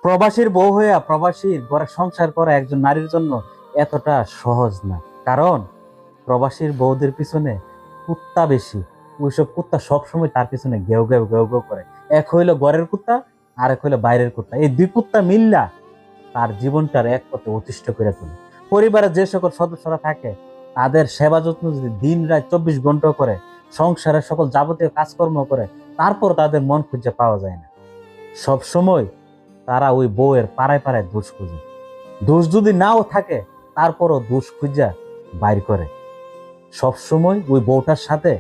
প্রবাসীর বউ হইয়া প্রবাসীর ঘরে সংসার করা একজন নারীর জন্য এতটা সহজ না। কারণ প্রবাসীর বউদের পিছনে কুত্তা বেশি। ওইসব কুত্তা সবসময় তার পিছনে গেউ গেউ গেউ গেউ করে। এক হইলো ঘরের কুত্তা, আর এক হইলো বাইরের কুত্তা। এই দুই কুত্তা মিল্লা তার জীবনটার এক পথে অতিষ্ঠ করে তোলে। পরিবারের যে সকল সদস্যরা থাকে তাদের সেবা যত্ন যদি দিন রাত 24 ঘন্টা করে, সংসারের সকল যাবতীয় কাজকর্ম করে, তারপর তাদের মন খুঁজে পাওয়া যায় না। সব সময় তারা ওই বউয়ের পাড়ায় পাড়ায় দোষ খুঁজে। দোষ যদি নাও থাকে তারপরও দোষ খুঁজা বাইর করে। সব সময় ওই বউটার সাথে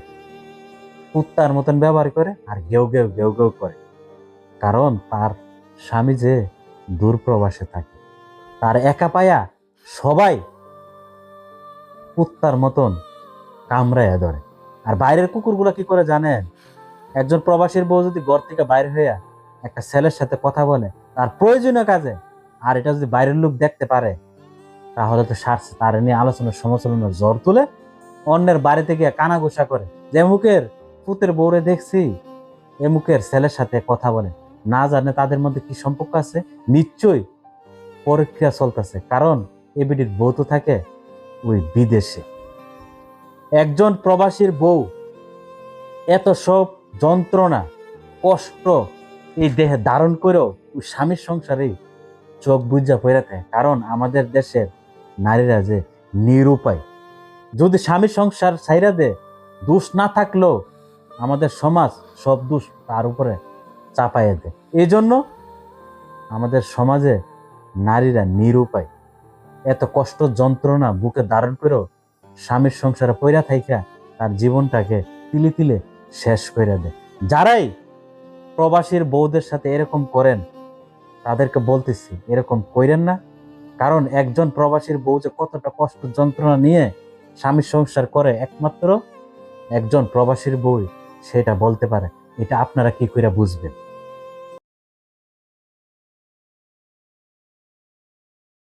কুত্তার মতন ব্যবহার করে আর গেউ গেউ গেউ গেউ করে। কারণ তার স্বামী যে দূর প্রবাসে থাকে, তার একা পায়া সবাই কুত্তার মতন কামড়াইয়া ধরে। আর বাইরের কুকুরগুলা কি করে জানেন? একজন প্রবাসীর বউ যদি ঘর থেকে বাইরে হইয়া একটা ছেলের সাথে কথা বলে তার প্রয়োজনীয় কাজে, আর এটা যদি বাইরের লোক দেখতে পারে তাহলে তো সারছে। তার নিয়ে আলোচনার সমালোচনার জ্বর তুলে অন্যের বাড়িতে গিয়ে কানাঘুষা করে যে মুখের পুতের বউরে দেখছি এ মুখের ছেলের সাথে কথা বলে। না জানে তাদের মধ্যে কি সম্পর্ক আছে, নিশ্চয়ই পরীক্ষা চলতেছে। কারণ এবিডির বউ তো থাকে ওই বিদেশে। একজন প্রবাসীর বউ এত সব যন্ত্রণা কষ্ট এই দেহে ধারণ করেও ওই স্বামীর সংসারে চোখ বুঝা পড়ে থাকে। কারণ আমাদের দেশের নারীরা যে নিরুপায়। যদি স্বামীর সংসার ছাইরা দে, দোষ না থাকলেও আমাদের সমাজ সব দোষ তার উপরে চাপাইয়ে দেয়। এই জন্য আমাদের সমাজে নারীরা নিরুপায়। এত কষ্ট যন্ত্রণা বুকে ধারণ করেও স্বামীর সংসারে পইরা থাইকা তার জীবনটাকে তিলে তিলে শেষ করে দেয়। যারাই প্রবাসীর বউদের সাথে এরকম করেন তাদেরকে বলতেছি এরকম কইরেন না। কারণ একজন প্রবাসীর বউ যে কতটা কষ্ট যন্ত্রণা নিয়ে স্বামীর সংসার করে একমাত্র একজন প্রবাসীর বউ সেটা বলতে পারে। এটা আপনারা কি করে বুঝবেন?